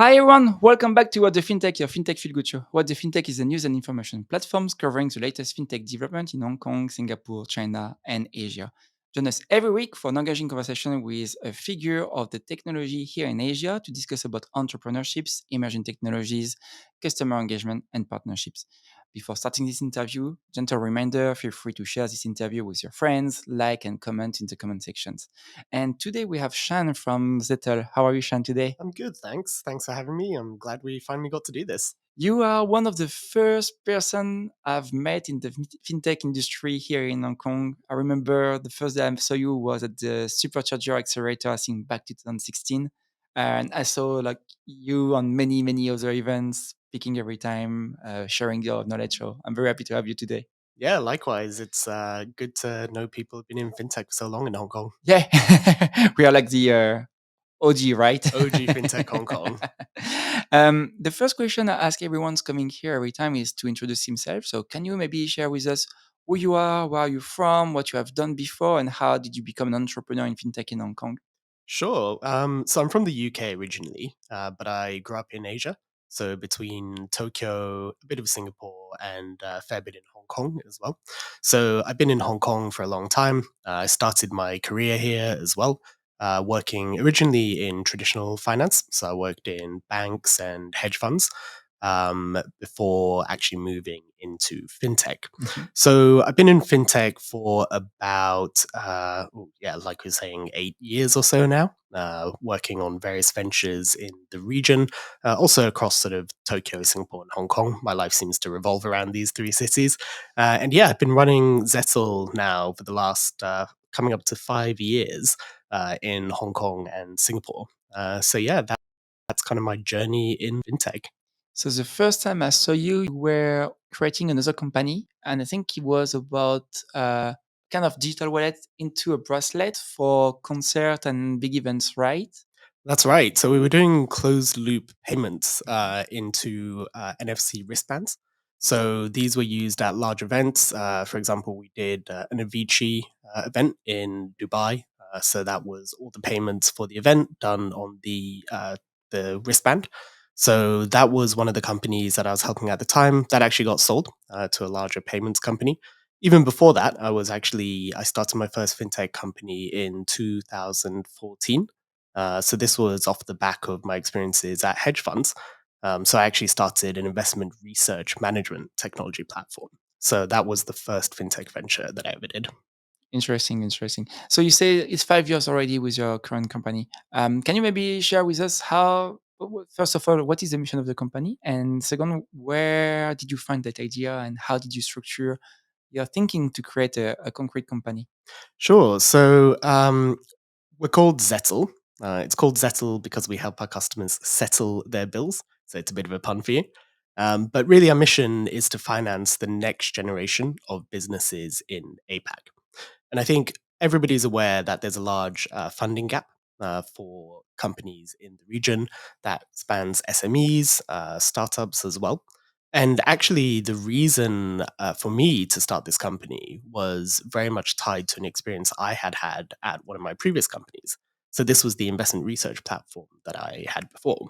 Hi everyone, welcome back to What the FinTech, your FinTech Feel Good show. What the FinTech is a news and information platforms covering the latest FinTech development in Hong Kong, Singapore, China, and Asia. Join us every week for an engaging conversation with a figure of the technology here in Asia to discuss about entrepreneurships, emerging technologies, customer engagement, and partnerships. Before starting this interview, gentle reminder, feel free to share this interview with your friends, like and comment in the comment sections. And today we have Shan from Zetl. How are you, Shan, today? I'm good, thanks. Thanks for having me. I'm glad we finally got to do this. You are one of the first person I've met in the fintech industry here in Hong Kong. I remember the first time I saw you was at the Supercharger Accelerator, I think back to 2016. And I saw like you on many other events, speaking every time, sharing your knowledge. So I'm very happy to have you today. Yeah, likewise. It's good to know people who've been in fintech for so long in Hong Kong. Yeah, we are like the OG, right? OG fintech Hong Kong. The first question I ask everyone's coming here every time is to introduce himself. So, can you maybe share with us who you are, where are you from, what you have done before, and how did you become an entrepreneur in fintech in Hong Kong? Sure. So I'm from the UK originally, but I grew up in Asia. So between Tokyo, a bit of Singapore, and a fair bit in Hong Kong as well. So I've been in Hong Kong for a long time. I started my career here as well, working originally in traditional finance. So I worked in banks and hedge funds before actually moving into fintech. Mhm. So I've been in fintech for about, like we were saying, 8 years or so now, working on various ventures in the region, also across sort of Tokyo, Singapore, and Hong Kong. My life seems to revolve around these three cities. And yeah, I've been running Zettle now for the last coming up to 5 years in Hong Kong and Singapore. That's kind of my journey in fintech. So, the first time I saw you, you were creating another company, and I think it was about kind of digital wallet into a bracelet for concert and big events, right? That's right. So we were doing closed loop payments into NFC wristbands. So these were used at large events. For example, we did an Avicii event in Dubai. So that was all the payments for the event done on the wristband. So that was one of the companies that I was helping at the time that actually got sold to a larger payments company. Even before that, I started my first fintech company in 2014. So this was off the back of my experiences at hedge funds. So I actually started an investment research management technology platform. So that was the first fintech venture that I ever did. Interesting, interesting. So you say it's 5 years already with your current company. Can you maybe share with us first of all, what is the mission of the company? And second, where did you find that idea and how did you structure your thinking to create a concrete company? Sure. So we're called Zettle. It's called Zettle because we help our customers settle their bills. So it's a bit of a pun for you. But really, our mission is to finance the next generation of businesses in APAC. And I think everybody's aware that there's a large funding gap for companies in the region that spans SMEs, startups as well. And actually, the reason for me to start this company was very much tied to an experience I had had at one of my previous companies. So this was the investment research platform that I had before.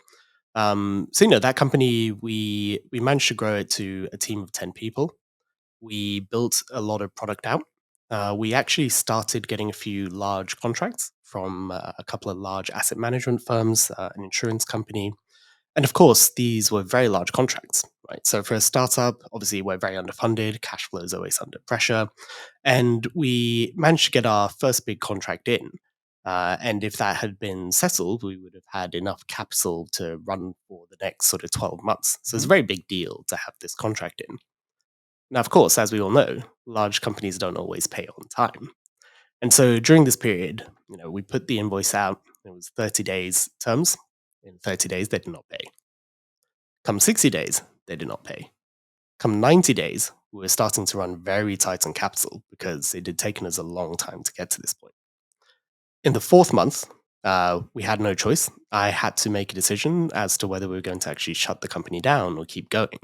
That company we managed to grow it to a team of 10 people. We built a lot of product out. We actually started getting a few large contracts from a couple of large asset management firms, an insurance company. And of course, these were very large contracts, right? So for a startup, obviously, we're very underfunded, cash flow is always under pressure. And we managed to get our first big contract in. And if that had been settled, we would have had enough capital to run for the next sort of 12 months. So it's a Mhm. very big deal to have this contract in. Now, of course, as we all know, large companies don't always pay on time. And so during this period, we put the invoice out. It was 30 days terms. In 30 days, they did not pay. Come 60 days, they did not pay. Come 90 days, we were starting to run very tight on capital because it had taken us a long time to get to this point. In the fourth month, we had no choice. I had to make a decision as to whether we were going to actually shut the company down or keep going.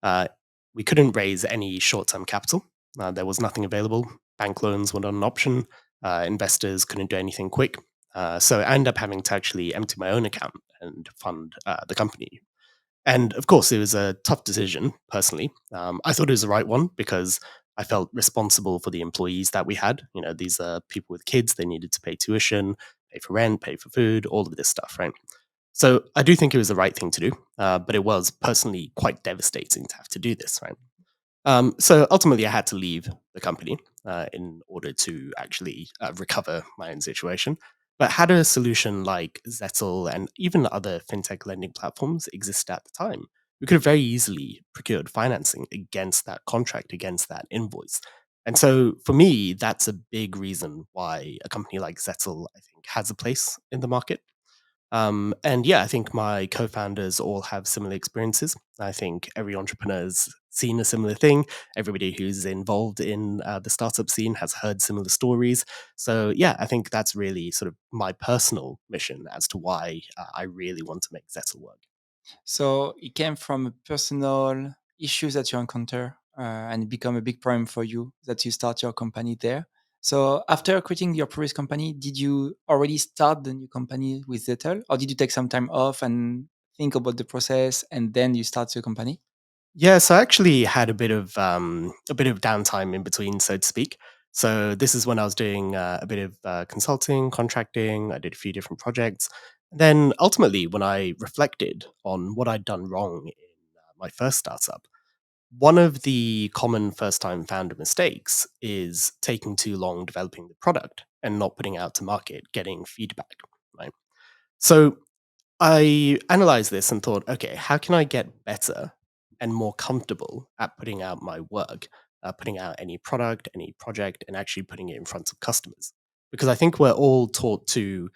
Uh, we couldn't raise any short term capital. There was nothing available. Bank loans were not an option. Investors couldn't do anything quick. So I ended up having to actually empty my own account and fund the company. And of course, it was a tough decision personally. I thought it was the right one because I felt responsible for the employees that we had. You know, these are people with kids, they needed to pay tuition, pay for rent, pay for food, all of this stuff, right? So I do think it was the right thing to do, but it was personally quite devastating to have to do this, right? So ultimately, I had to leave the company in order to actually recover my own situation. But had a solution like Zettle and even other fintech lending platforms existed at the time, we could have very easily procured financing against that contract, against that invoice. And so for me, that's a big reason why a company like Zettle, I think, has a place in the market. And yeah, I think my co-founders all have similar experiences. I think every entrepreneur's seen a similar thing. Everybody who's involved in the startup scene has heard similar stories. So yeah, I think that's really sort of my personal mission as to why I really want to make Zettle work. So it came from a personal issues that you encounter, and it become a big problem for you that you start your company there. So after quitting your previous company, did you already start the new company with Zettle, or did you take some time off and think about the process and then you start your company? Yeah, so I actually had a bit of downtime in between, so to speak. So this is when I was doing a bit of consulting, contracting. I did a few different projects. Then ultimately, when I reflected on what I'd done wrong in my first startup, one of the common first-time founder mistakes is taking too long developing the product and not putting it out to market, getting feedback. Right. So I analyzed this and thought, okay, how can I get better and more comfortable at putting out my work, putting out any product, any project, and actually putting it in front of customers? Because I think we're all taught to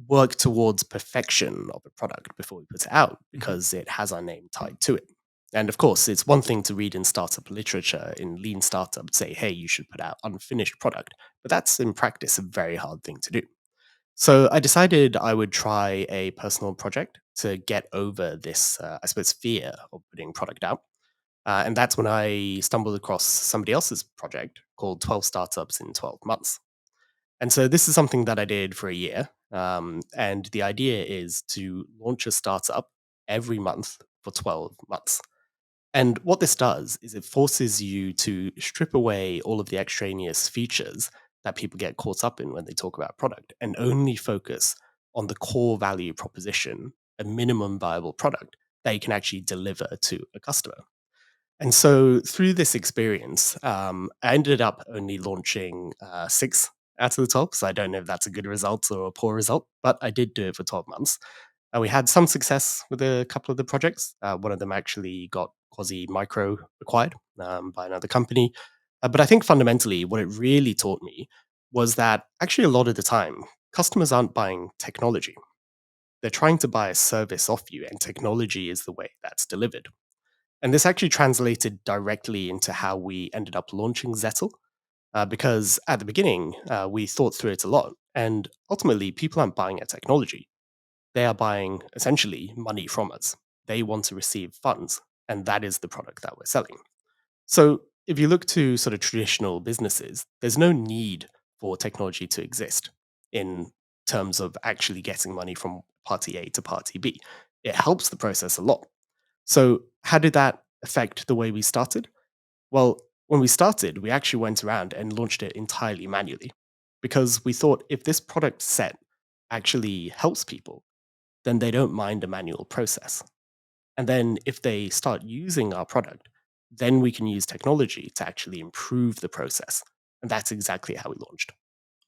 work towards perfection of a product before we put it out Mhm. because it has our name tied to it. And of course, it's one thing to read in startup literature, in lean startup, say, hey, you should put out unfinished product. But that's in practice a very hard thing to do. So I decided I would try a personal project to get over this, I suppose, fear of putting product out. And that's when I stumbled across somebody else's project called 12 Startups in 12 Months. And so this is something that I did for a year. And the idea is to launch a startup every month for 12 months. And what this does is it forces you to strip away all of the extraneous features that people get caught up in when they talk about product and only focus on the core value proposition, a minimum viable product that you can actually deliver to a customer. And so through this experience, I ended up only launching six out of the 12. So I don't know if that's a good result or a poor result, but I did do it for 12 months. We had some success with a couple of the projects. One of them actually got quasi micro acquired by another company. But I think fundamentally, what it really taught me was that actually a lot of the time, customers aren't buying technology. They're trying to buy a service off you, and technology is the way that's delivered. And this actually translated directly into how we ended up launching Zettle, because at the beginning, we thought through it a lot. And ultimately, people aren't buying a technology, they are buying essentially money from us. They want to receive funds, and that is the product that we're selling. So if you look to sort of traditional businesses, there's no need for technology to exist in terms of actually getting money from party A to party B. It helps the process a lot. So, how did that affect the way we started? Well, when we started, we actually went around and launched it entirely manually because we thought if this product set actually helps people, then they don't mind a manual process. And then if they start using our product, then we can use technology to actually improve the process. And that's exactly how we launched.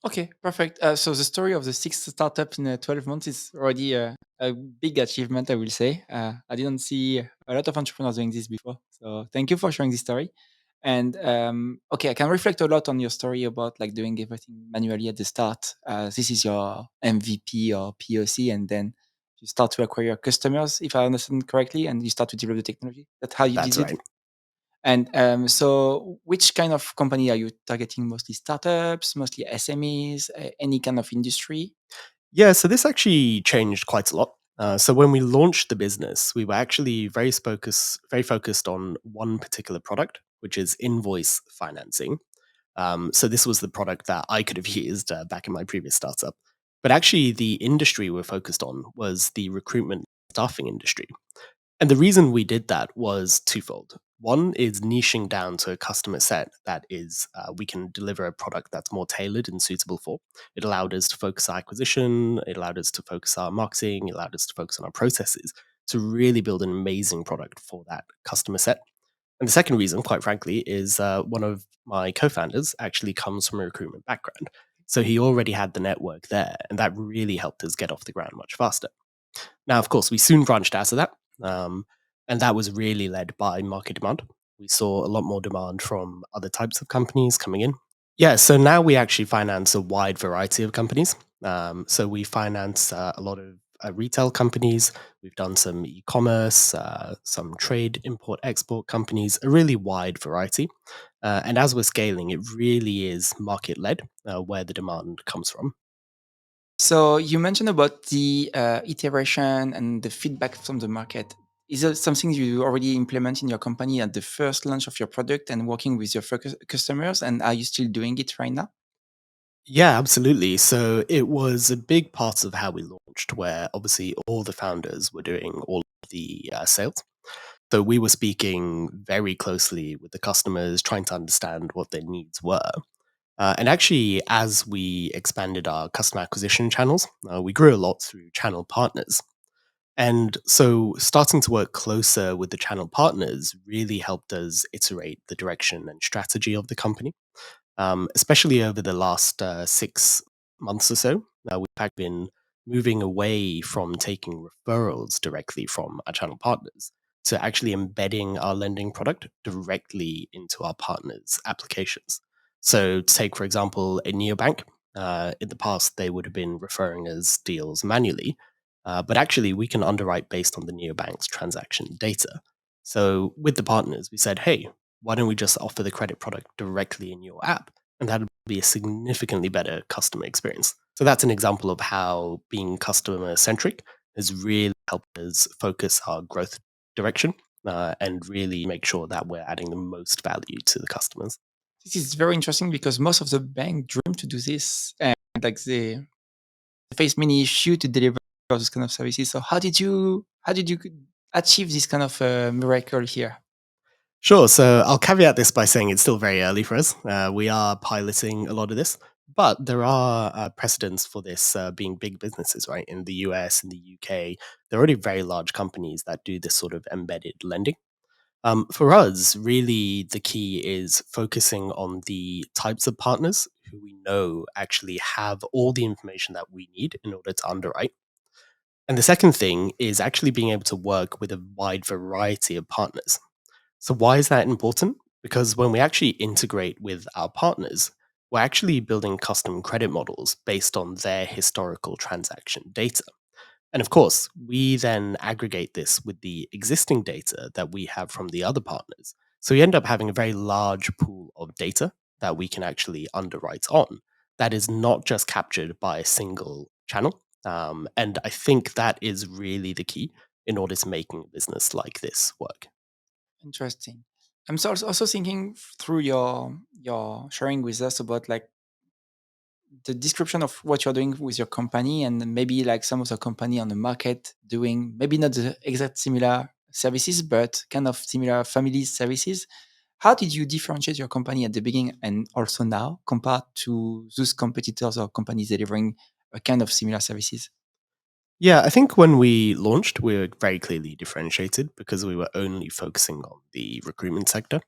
Okay, perfect. So the story of the six startups in 12 months is already a big achievement, I will say. I didn't see a lot of entrepreneurs doing this before. So thank you for sharing this story. And okay, I can reflect a lot on your story about like doing everything manually at the start. This is your MVP or POC, and then you start to acquire customers, if I understand correctly, and you start to develop the technology. That's how you did That's it. right. And so, which kind of company are you targeting? Mostly startups, mostly SMEs, any kind of industry? Yeah, so this actually changed quite a lot. So when we launched the business, we were actually very focused on one particular product, which is invoice financing. So this was the product that I could have used back in my previous startup. But actually, the industry we're focused on was the recruitment staffing industry. And the reason we did that was twofold. One is niching down to a customer set that is we can deliver a product that's more tailored and suitable for. It allowed us to focus our acquisition. It allowed us to focus our marketing. It allowed us to focus on our processes to really build an amazing product for that customer set. And the second reason, quite frankly, is one of my co-founders actually comes from a recruitment background. So he already had the network there, and that really helped us get off the ground much faster. Now, of course, we soon branched out of that, um, and that was really led by market demand. We saw a lot more demand from other types of companies coming in. Yeah, so now we actually finance a wide variety of companies. So we finance a lot of retail companies. We've done some e-commerce, some trade, import, export companies, a really wide variety. And as we're scaling, it really is market led where the demand comes from. So you mentioned about the iteration and the feedback from the market. Is it something you already implement in your company at the first launch of your product and working with your customers? And are you still doing it right now? Yeah, absolutely. So it was a big part of how we launched, where obviously all the founders were doing all of the sales. So we were speaking very closely with the customers, trying to understand what their needs were. And actually, as we expanded our customer acquisition channels, we grew a lot through channel partners. And so starting to work closer with the channel partners really helped us iterate the direction and strategy of the company, especially over the last 6 months or so. We've actually been moving away from taking referrals directly from our channel partners to actually embedding our lending product directly into our partners' applications. So, take, for example, a neobank. In the past, they would have been referring us deals manually, but actually, we can underwrite based on the neobank's transaction data. So, with the partners, we said, hey, why don't we just offer the credit product directly in your app? And that'll be a significantly better customer experience. So that's an example of how being customer centric has really helped us focus our growth direction and really make sure that we're adding the most value to the customers. This is very interesting because most of the bank dream to do this, and like they face many issues to deliver those kind of services. So how did you achieve this kind of miracle here? Sure. So I'll caveat this by saying it's still very early for us. We are piloting a lot of this, but there are precedents for this being big businesses, right? In the US, in the UK, there are already very large companies that do this sort of embedded lending. For us, really, the key is focusing on the types of partners who we know actually have all the information that we need in order to underwrite. And the second thing is actually being able to work with a wide variety of partners. So, why is that important? Because when we actually integrate with our partners, we're actually building custom credit models based on their historical transaction data. And of course, we then aggregate this with the existing data that we have from the other partners. So we end up having a very large pool of data that we can actually underwrite on that is not just captured by a single channel. And I think that is really the key in order to making a business like this work. Interesting. I'm also thinking through your sharing with us about like the description of what you're doing with your company and then maybe like some of the company on the market doing maybe not the exact similar services but kind of similar family services. How did you differentiate your company at the beginning and also now compared to those competitors or companies delivering a kind of similar services? Yeah, I think when we launched, we were very clearly differentiated because we were only focusing on the recruitment sector.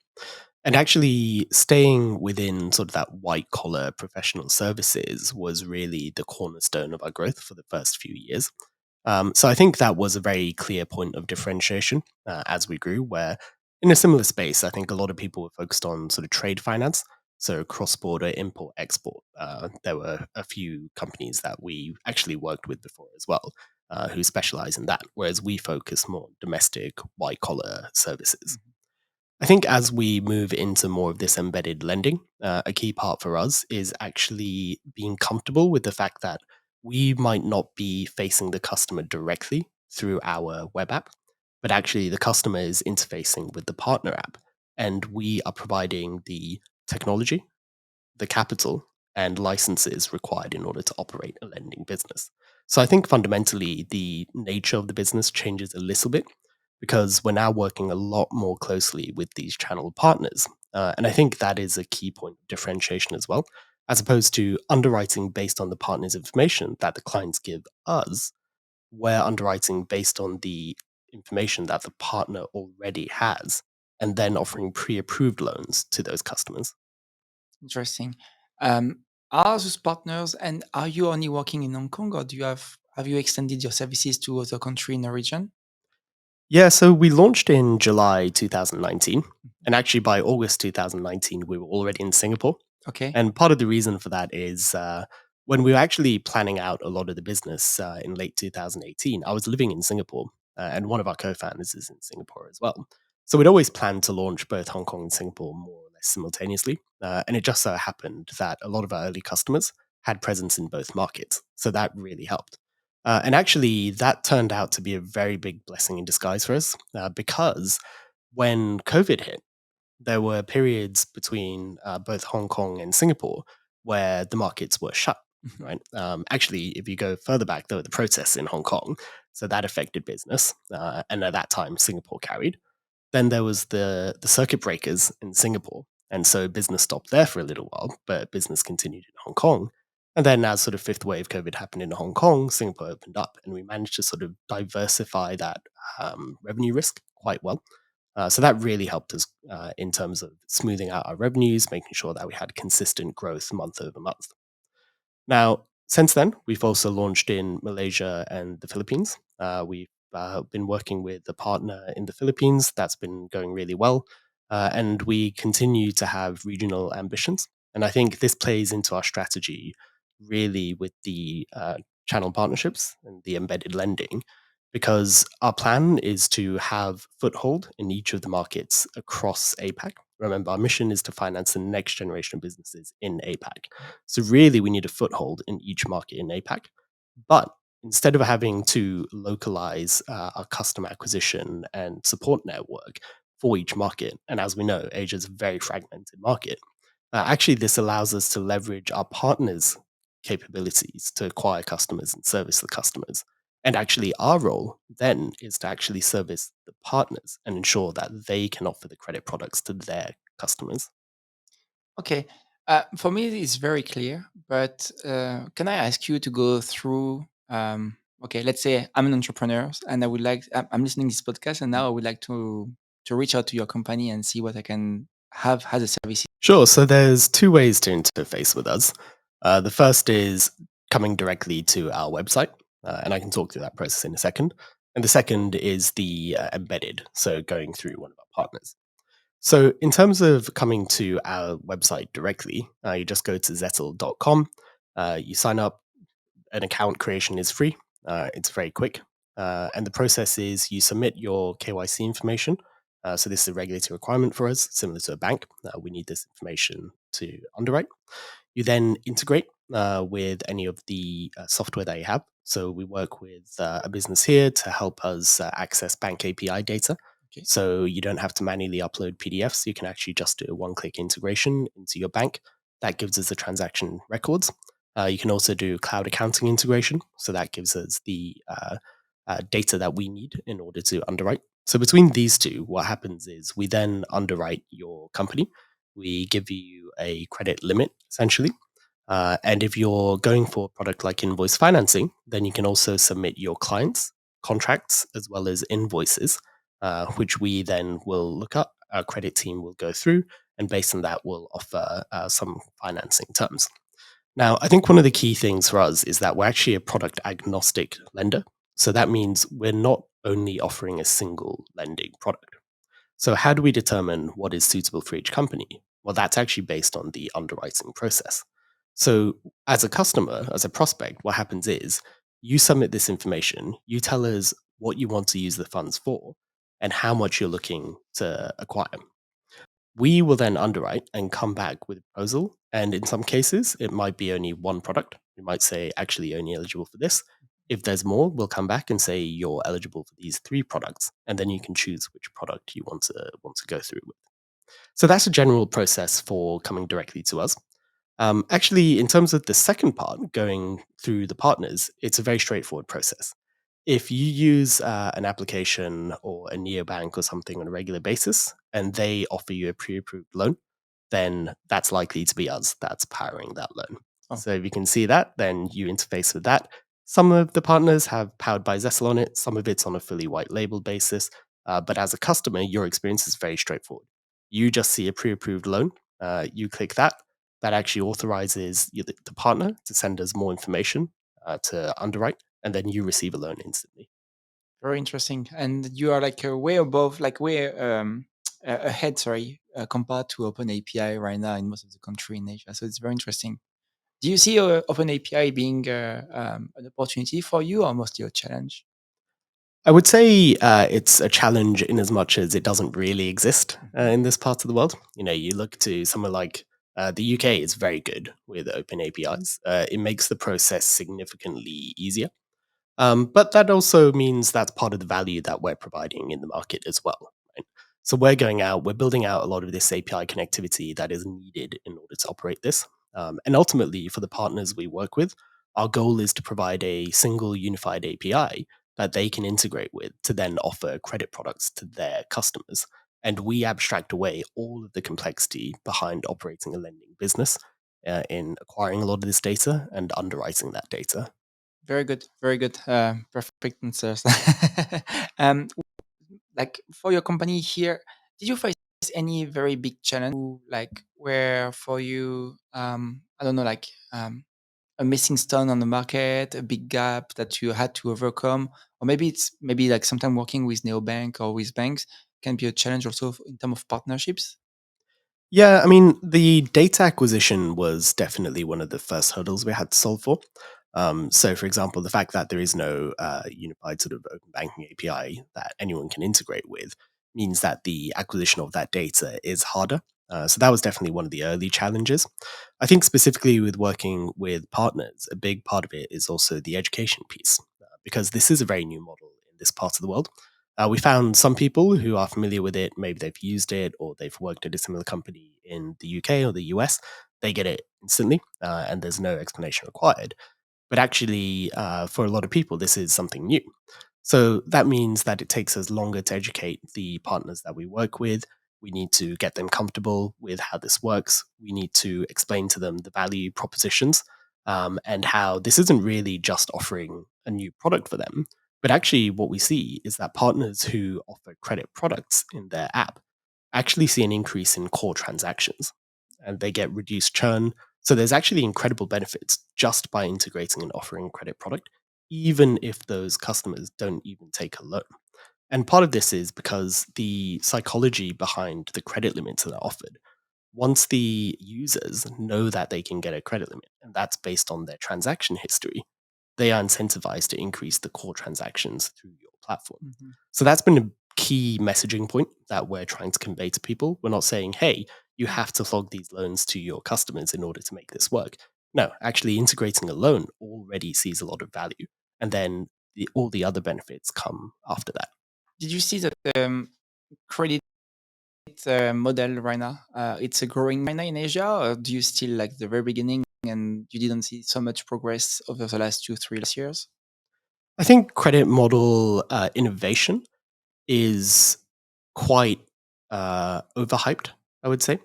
And actually, staying within sort of that white collar professional services was really the cornerstone of our growth for the first few years. So I think that was a very clear point of differentiation as we grew, where in a similar space, I think a lot of people were focused on sort of trade finance. So cross border import export. There were a few companies that we actually worked with before as well who specialize in that, whereas we focus more on domestic white collar services. I think as we move into more of this embedded lending, a key part for us is actually being comfortable with the fact that we might not be facing the customer directly through our web app, but actually the customer is interfacing with the partner app. And we are providing the technology, the capital, and licenses required in order to operate a lending business. So I think fundamentally the nature of the business changes a little bit because we're now working a lot more closely with these channel partners. And I think that is a key point of differentiation as well, as opposed to underwriting based on the partner's information that the clients give us. We're underwriting based on the information that the partner already has and then offering pre approved loans to those customers. Interesting. Um, are those partners, and are you only working in Hong Kong, or have you extended your services to other country in the region? Yeah, so we launched in July 2019. Mhm. And actually, by August 2019, we were already in Singapore. Okay. And part of the reason for that is when we were actually planning out a lot of the business in late 2018, I was living in Singapore, and one of our co founders is in Singapore as well. So we'd always planned to launch both Hong Kong and Singapore more or less simultaneously. And it just so happened that a lot of our early customers had presence in both markets. So that really helped. And actually, that turned out to be a very big blessing in disguise for us because when COVID hit, there were periods between both Hong Kong and Singapore where the markets were shut. Mhm. Right. Actually, if you go further back, there were the protests in Hong Kong, so that affected business. And at that time, Singapore carried. Then there was the circuit breakers in Singapore, and so business stopped there for a little while, but business continued in Hong Kong. And then as sort of fifth wave COVID happened in Hong Kong, Singapore opened up, and we managed to sort of diversify that revenue risk quite well. So that really helped us in terms of smoothing out our revenues, making sure that we had consistent growth month over month. Now, since then, we've also launched in Malaysia and the Philippines. We've been working with a partner in the Philippines. That's been going really well. And we continue to have regional ambitions. And I think this plays into our strategy really with the channel partnerships and the embedded lending, because our plan is to have foothold in each of the markets across APAC. Remember, our mission is to finance the next generation of businesses in APAC. So really, we need a foothold in each market in APAC. But instead of having to localize our customer acquisition and support network for each market, and as we know, Asia is a very fragmented market. Actually, this allows us to leverage our partners' capabilities to acquire customers and service the customers. And actually, our role then is to actually service the partners and ensure that they can offer the credit products to their customers. Okay. For me, it's very clear, but can I ask you to go through? Okay, let's say I'm an entrepreneur and I would like, I'm listening to this podcast, and now I would like to reach out to your company and see what I can have as a service. Sure. So there's two ways to interface with us. The first is coming directly to our website, and I can talk through that process in a second. And the second is the embedded, so going through one of our partners. So in terms of coming to our website directly, you just go to zetl.com, you sign up, an account creation is free. It's very quick. And the process is you submit your KYC information. So this is a regulatory requirement for us, similar to a bank. We need this information to underwrite. You then integrate with any of the software that you have. So we work with a business here to help us access bank API data. Okay. So you don't have to manually upload PDFs. You can actually just do a one-click integration into your bank. That gives us the transaction records. You can also do cloud accounting integration. So that gives us the data that we need in order to underwrite. So between these two, what happens is we then underwrite your company. We give you a credit limit, essentially. And if you're going for a product like invoice financing, then you can also submit your clients' contracts as well as invoices, which we then will look up. Our credit team will go through, and based on that, we'll offer some financing terms. Now, I think one of the key things for us is that we're actually a product agnostic lender. So that means we're not only offering a single lending product. So, how do we determine what is suitable for each company? Well, that's actually based on the underwriting process. So, as a customer, as a prospect, what happens is you submit this information, you tell us what you want to use the funds for, and how much you're looking to acquire. We will then underwrite and come back with a proposal. And in some cases, it might be only one product. We might say, actually, you're only eligible for this. If there's more, we'll come back and say you're eligible for these three products, and then you can choose which product you want to go through with. So that's a general process for coming directly to us. Actually, in terms of the second part, going through the partners, it's a very straightforward process. If you use an application or a neobank or something on a regular basis and they offer you a pre approved loan, then that's likely to be us that's powering that loan. Oh, So if you can see that, then you interface with that. Some of the partners have powered by Zettle on it, some of it's on a fully white label basis. But as a customer, your experience is very straightforward. You just see a pre approved loan, you click that, that actually authorizes the partner to send us more information to underwrite, and then you receive a loan instantly. very interesting. And you are like way above, like way ahead, sorry, compared to Open API right now in most of the country in Asia. So it's very interesting. Do you see Open API being an opportunity for you or mostly a challenge? I would say it's a challenge in as much as it doesn't really exist Mhm. in this part of the world. You know, you look to somewhere like the UK is very good with open APIs. It makes the process significantly easier. But that also means that's part of the value that we're providing in the market as well. Right? So we're going out, we're building out a lot of this API connectivity that is needed in order to operate this. And ultimately, for the partners we work with, our goal is to provide a single unified API that they can integrate with to then offer credit products to their customers. And we abstract away all of the complexity behind operating a lending business in acquiring a lot of this data and underwriting that data. Very good, very good. Perfect answers. um, like for your company here, did you face any very big challenge, like where for you, I don't know, like a missing stone on the market, a big gap that you had to overcome, or maybe it's maybe like sometime working with neobank or with banks can be a challenge also in terms of partnerships. Yeah, I mean, the data acquisition was definitely one of the first hurdles we had to solve for. So, for example, the fact that there is no unified sort of open banking API that anyone can integrate with means that the acquisition of that data is harder. So, that was definitely one of the early challenges. I think specifically with working with partners, a big part of it is also the education piece, because this is a very new model in this part of the world. We found some people who are familiar with it, maybe they've used it or they've worked at a similar company in the UK or the US. They get it instantly, and there's no explanation required. But actually, for a lot of people, this is something new. So that means that it takes us longer to educate the partners that we work with. We need to get them comfortable with how this works. We need to explain to them the value propositions and how this isn't really just offering a new product for them. But actually, what we see is that partners who offer credit products in their app actually see an increase in core transactions and they get reduced churn. So there's actually incredible benefits just by integrating and offering a credit product, even if those customers don't even take a loan. And part of this is because the psychology behind the credit limits that are offered, once the users know that they can get a credit limit, and that's based on their transaction history, they are incentivized to increase the core transactions through your platform. Mhm. So that's been a key messaging point that we're trying to convey to people. We're not saying, hey, you have to log these loans to your customers in order to make this work. No, actually, integrating a loan already sees a lot of value. And then all the other benefits come after that. Did you see that credit model right now? It's a growing right now in Asia, or do you still like the very beginning and you didn't see so much progress over the last 2, 3 last years? I think credit model innovation is quite overhyped, I would say.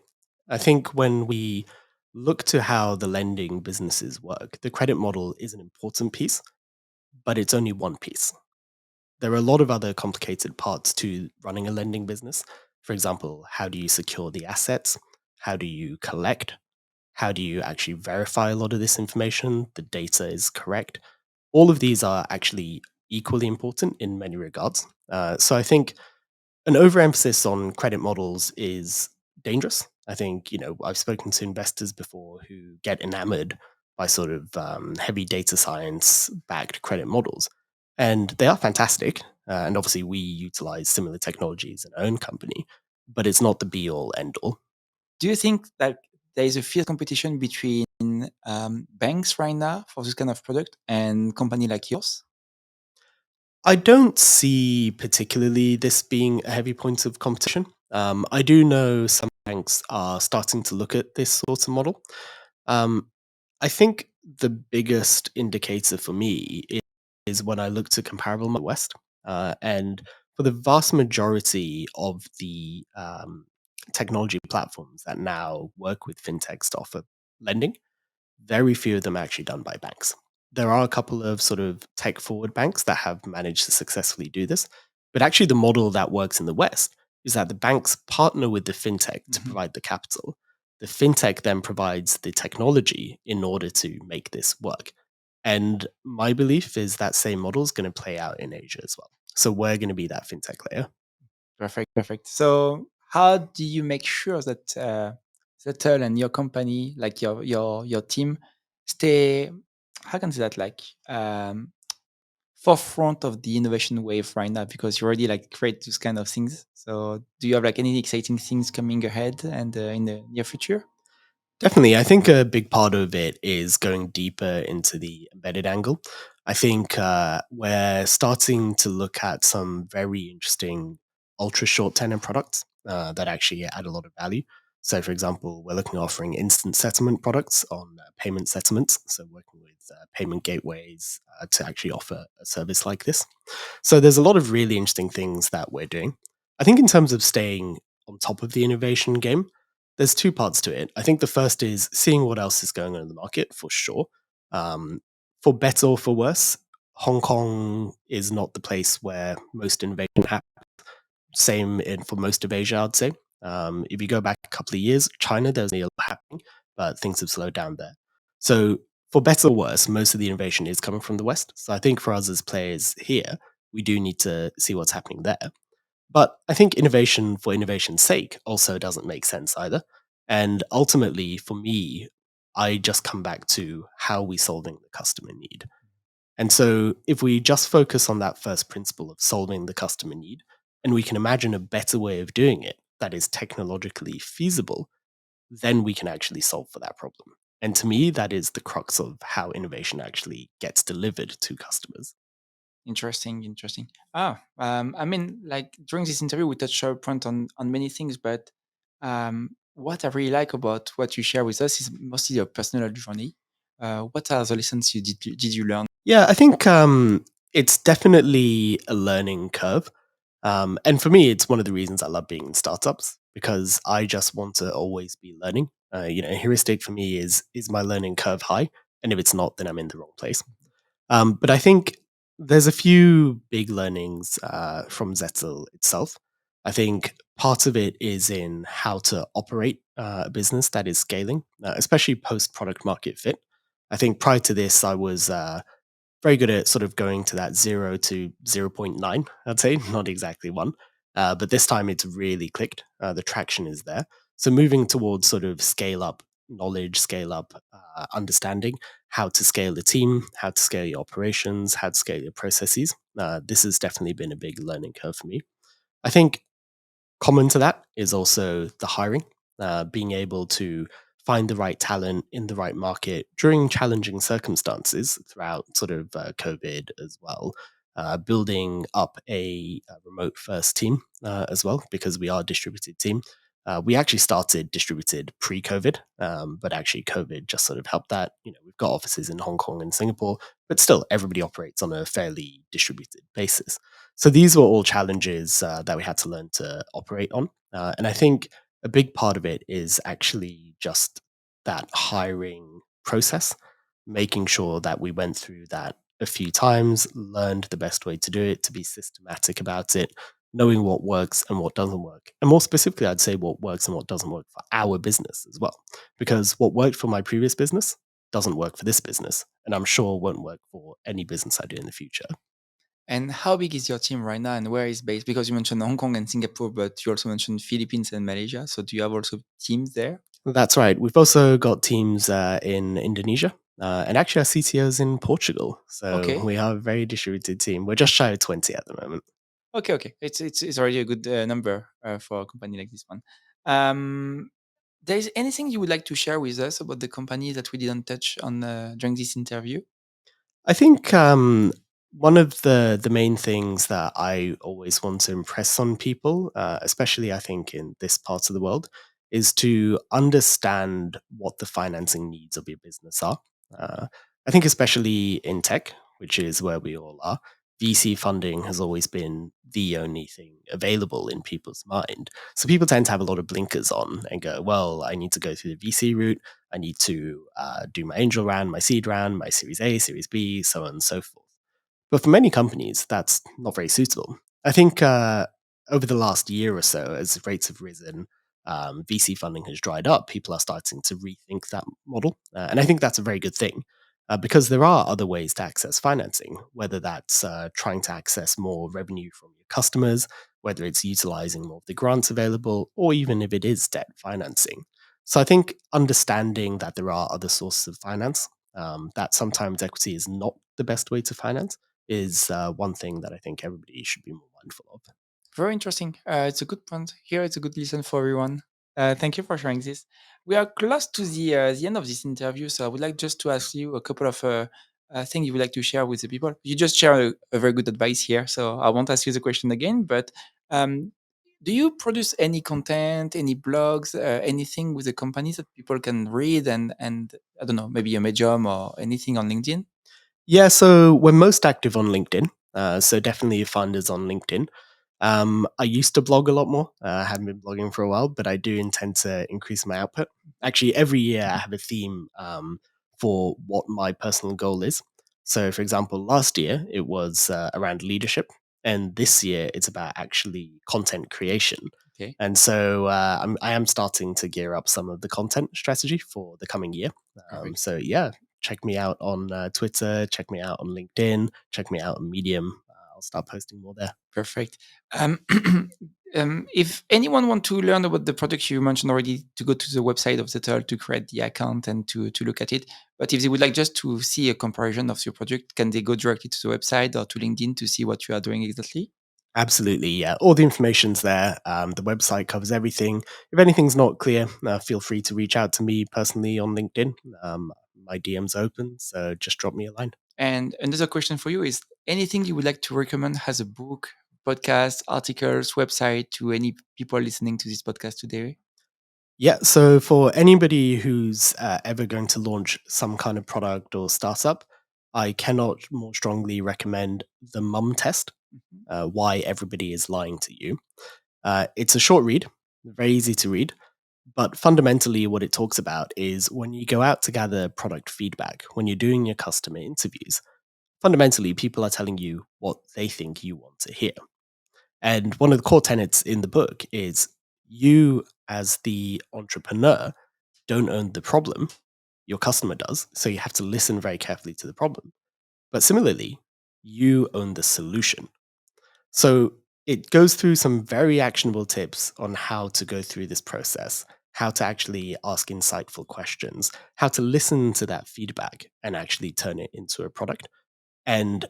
I think when we look to how the lending businesses work, the credit model is an important piece, but it's only one piece. There are a lot of other complicated parts to running a lending business. For example, how do you secure the assets? How do you collect? How do you actually verify a lot of this information? The data is correct. All of these are actually equally important in many regards. So I think an overemphasis on credit models is dangerous. I think, you know, I've spoken to investors before who get enamored by sort of heavy data science backed credit models. And they are fantastic. And obviously, we utilize similar technologies in our own company, but it's not the be all end all. Do you think that there is a fierce competition between banks right now for this kind of product and company like yours? I don't see particularly this being a heavy point of competition. I do know some banks are starting to look at this sort of model. Um, I think the biggest indicator for me is when I look to comparable West, and for the vast majority of the technology platforms that now work with fintechs to offer lending, very few of them are actually done by banks. There are a couple of sort of tech forward banks that have managed to successfully do this, but actually the model that works in the West is that the banks partner with the fintech to Mhm. provide the capital. The fintech then provides the technology in order to make this work. And my belief is that same model is going to play out in Asia as well. So we're going to be that fintech layer. Perfect, perfect. So, how do you make sure that Zettle and your company, like your team, stay? How can I say that? Like forefront of the innovation wave right now, because you already like create those kind of things. So, do you have like any exciting things coming ahead and in the near future? Definitely. I think a big part of it is going deeper into the embedded angle. I think we're starting to look at some very interesting ultra short tenor products that actually add a lot of value. So, for example, we're looking at offering instant settlement products on payment settlements. So, working with payment gateways to actually offer a service like this. So there's a lot of really interesting things that we're doing. I think in terms of staying on top of the innovation game, there's two parts to it. I think the first is seeing what else is going on in the market for sure. Um, for better or for worse, Hong Kong is not the place where most innovation happens. Same in for most of Asia, I'd say. If you go back a couple of years, China, there's a lot happening, but things have slowed down there. So, for better or worse, most of the innovation is coming from the West. So, I think for us as players here, we do need to see what's happening there. But I think innovation for innovation's sake also doesn't make sense either. And ultimately, for me, I just come back to how we solving the customer need. And so, if we just focus on that first principle of solving the customer need, and we can imagine a better way of doing it that is technologically feasible, then we can actually solve for that problem. And to me, that is the crux of how innovation actually gets delivered to customers. Interesting, interesting. I mean, like during this interview, we touched upon on many things, but what I really like about what you share with us is mostly your personal journey. What are the lessons did you learn? Yeah, I think it's definitely a learning curve. And for me, it's one of the reasons I love being in startups because I just want to always be learning. Heuristic for me is my learning curve high, and if it's not, then I'm in the wrong place. But I think there's a few big learnings from Zettle itself. I think part of it is in how to operate a business that is scaling, especially post product market fit. I think prior to this, I was very good at sort of going to that 0 to zero point 0.9, I'd say, not exactly 1. But this time it's really clicked. The traction is there. So moving towards sort of scale up knowledge, scale up understanding, how to scale the team, how to scale your operations, how to scale your processes. This has definitely been a big learning curve for me. I think common to that is also the hiring, being able to find the right talent in the right market during challenging circumstances throughout sort of COVID as well. Building up a remote first team as well, because we are a distributed team. We actually started distributed pre-COVID, but actually COVID just sort of helped that. We've got offices in Hong Kong and Singapore, but still everybody operates on a fairly distributed basis. So these were all challenges that we had to learn to operate on. And I think a big part of it is actually just that hiring process, making sure that we went through that a few times, learned the best way to do it, to be systematic about it, knowing what works and what doesn't work. And more specifically, I'd say what works and what doesn't work for our business as well. Because what worked for my previous business doesn't work for this business. And I'm sure won't work for any business I do in the future. And how big is your team right now, and where is based? Because you mentioned Hong Kong and Singapore, but you also mentioned Philippines and Malaysia. So do you have also teams there? That's right. We've also got teams in Indonesia, and actually our CTO's in Portugal. So Okay. we have a very distributed team. We're just shy of 20 at the moment. Okay, okay. It's already a good number for a company like this one. Um, there is anything you would like to share with us about the company that we didn't touch on during this interview? I think one of the main things that I always want to impress on people, especially I think in this part of the world, is to understand what the financing needs of your business are. Uh, I think, especially in tech, which is where we all are, VC funding has always been the only thing available in people's mind. So people tend to have a lot of blinkers on and go, well, I need to go through the VC route. I need to do my angel round, my seed round, my Series A, Series B, so on and so forth. But for many companies, that's not very suitable. I think over the last year or so, as rates have risen, VC funding has dried up. People are starting to rethink that model. And I think that's a very good thing because there are other ways to access financing, whether that's trying to access more revenue from your customers, whether it's utilizing more of the grants available, or even if it is debt financing. So I think understanding that there are other sources of finance, that sometimes equity is not the best way to finance, is one thing that I think everybody should be more mindful of. Very interesting. It's a good point. Here, it's a good listen for everyone. Thank you for sharing this. We are close to the end of this interview, so I would like just to ask you a couple of things you would like to share with the people. You just share a very good advice here, so I won't ask you the question again. But um, do you produce any content, any blogs, anything with the companies that people can read and I don't know, maybe a Medium or anything on LinkedIn? Yeah, so we're most active on LinkedIn. So definitely find us on LinkedIn. I used to blog a lot more. I haven't been blogging for a while, but I do intend to increase my output. Actually, every year I have a theme for what my personal goal is. So, for example, last year it was around leadership, and this year it's about actually content creation. Okay, And so I am starting to gear up some of the content strategy for the coming year. perfect. So yeah, check me out on Twitter, check me out on LinkedIn, check me out on Medium. I'll start posting more there. Perfect. Um, if anyone want to learn about the product you mentioned already, to go to the website of Zettle to create the account and to look at it. But if they would like just to see a comparison of your project, can they go directly to the website or to LinkedIn to see what you are doing exactly? Absolutely, yeah. All the information's there. The website covers everything. If anything's not clear, feel free to reach out to me personally on LinkedIn. My DM's open, so just drop me a line. And another question for you is anything you would like to recommend as a book, podcast, articles, website to any people listening to this podcast today? Yeah, so for anybody who's ever going to launch some kind of product or startup, I cannot more strongly recommend the mum test. Mhm. Why everybody is lying to you. It's a short read, very easy to read, but fundamentally, what it talks about is when you go out to gather product feedback, when you're doing your customer interviews, fundamentally, people are telling you what they think you want to hear. And one of the core tenets in the book is you, as the entrepreneur, don't own the problem, your customer does. So you have to listen very carefully to the problem. But similarly, you own the solution. So it goes through some very actionable tips on how to go through this process, how to actually ask insightful questions, how to listen to that feedback and actually turn it into a product. And,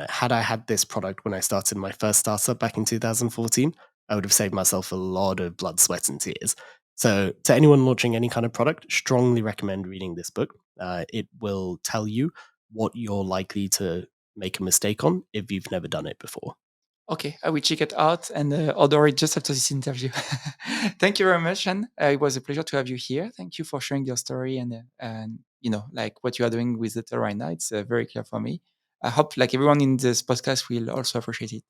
had I had this product when I started my first startup back in 2014, I would have saved myself a lot of blood, sweat, and tears. So, to anyone launching any kind of product, strongly recommend reading this book. It will tell you what you're likely to make a mistake on if you've never done it before. Okay, I will check it out and order it just after this interview. Thank you very much, Shan. It was a pleasure to have you here. Thank you for sharing your story and like what you are doing with it right now. It's very clear for me. I hope like everyone in this podcast will also appreciate it.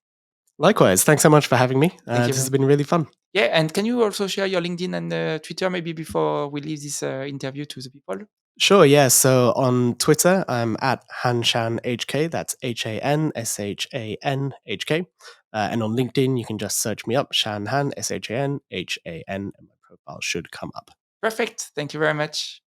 Likewise, thanks so much for having me. Thank you This very has much. been really fun. Yeah, and can you also share your LinkedIn and Twitter maybe before we leave this interview to the people? Sure, yeah. So on Twitter, I'm at HanShanHK. That's HANSHANHK. And on LinkedIn, you can just search me up, Shan Han, SHANHAN, and my profile should come up. Perfect. Thank you very much.